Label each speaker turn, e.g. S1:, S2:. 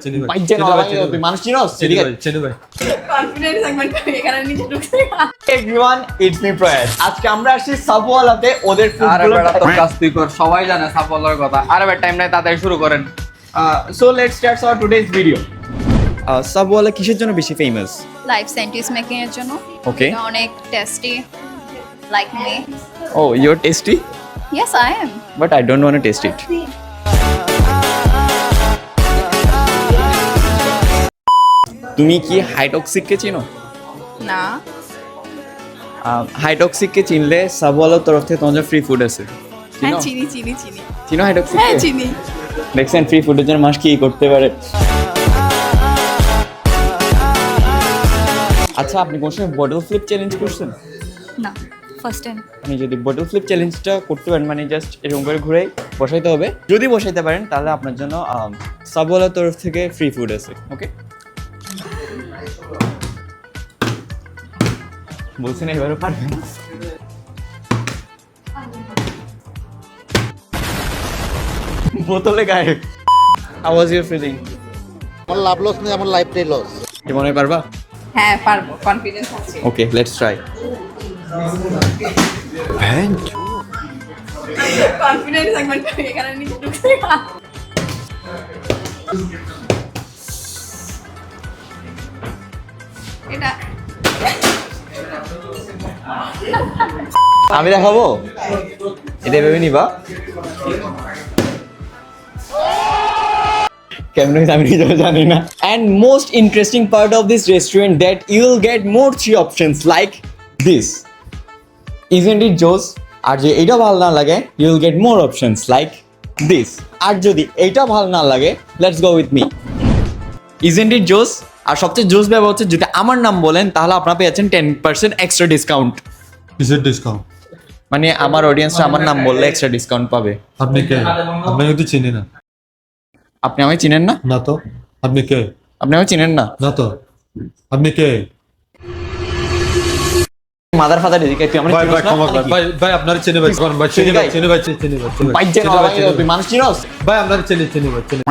S1: চিনি ভাই।
S2: বাইজেন ওলা ভাই তুই মানুষ চিনোস?
S1: চিনি ভাই, চিনি ভাই।
S3: কনফিডেন্স সেগমেন্ট এখানে নিচে ঢুকছে
S2: এভরিওয়ান ইটস মি প্রয়াস। আজকে আমরা আসছি সাবওয়ালাতে ওদের
S4: আরে
S2: ফুডগুলো
S4: বেটা তোর কাজ তুই কর, সবাই জানে সাফল্যের কথা। আরে বেটা টাইম নাই, তাড়াতাড়ি শুরু করেন।
S2: So let's start our today's video. সাবওয়ালা কিসের জন্য বেশি ফেমাস?
S3: লাইফ সায়েন্টিস্ট মেকিং এর জন্য
S2: Okay.
S3: এটা অনেক টেস্টি লাইক মি
S2: ও you are tasty
S3: yes I am
S2: but I don't want to taste it. তুমি কি হাইটক্সিককে চিনো?
S3: না
S2: হাইটক্সিককে চিনলে সাবওয়ালার তরফ থেকে তোমাদের ফ্রি ফুড আছে।
S3: হ্যাঁ
S2: চিনো?
S3: চিনি চিনি চিনি
S2: চিনো হাইটক্সিক?
S3: হ্যাঁ চিনি
S2: দেখছেন ফ্রি ফুডের জন্য মানুষ কি করতে পারে। আচ্ছা আপনি কোন সময় বটল ফ্লিপ চ্যালেঞ্জ করছেন?
S3: না ফার্স্ট টাইম
S2: আপনি যদি বটল ফ্লিপ চ্যালেঞ্জটা করতে পারেন মানে জাস্ট এরকম করে ঘুরে বসাইতে হবে, যদি বসাইতে পারেন তাহলে আপনার জন্য সাবওয়ালার তরফ থেকে ফ্রি ফুড আছে। ওকে বলছেন এবারে পারবেন? বোতলে গায়ে। How was your feeling?
S5: আমার লাভ লস নেই, আমার লাইফটাই লস।
S2: কি মনে হয় পারবা?
S3: হ্যাঁ পারবো কনফিডেন্স আছে
S2: okay let's try.
S3: Confidence segment এখানে নিচে ঢুকছে এটা
S2: আমি দেখাবো, এটা ভেবে নিবা কেমন হয়েছে আমি নিজেও জানি না। And most interesting part of this restaurant that you will get more 3 options like this. Isn't it জোস? আর যে এইটা ভালো না লাগে you will get more options like this. আর যদি এইটা ভালো না লাগে let's go with me. Isn't it জোস? আর সবচেয়ে জোস ব্যাপার হচ্ছে যদি আমার নাম বলেন তাহলে আপনারা পেয়েছেন 10% এক্সট্রা ডিসকাউন্ট।
S1: কিসের ডিসকাউন্ট?
S2: মানে আমার অডিয়েন্সরা আমার নাম বললে এক্সট্রা ডিসকাউন্ট পাবে।
S1: আপনি কে? আপনাকে তো চিনি না।
S2: আপনি আমায় চিনেন না?
S1: না তো। আপনি কে?
S2: আপনি আমায় চিনেন না?
S1: না তো। আপনি কে?
S2: মাদার ফাদার এদিকে তুই আমার
S1: ভাই ভাই
S2: চিনিস না?
S1: ক্ষমা কর। ভাই ভাই আপনার চিনি ভাই, কোন ভাই চিনি ভাই, চিনি ভাই, চিনি ভাই, চিনি ভাই।
S2: বাইজেন ওলা ভাই তুই মানুষ চিনোস?
S1: ভাই আপনার চিনি ভাই, চিনি।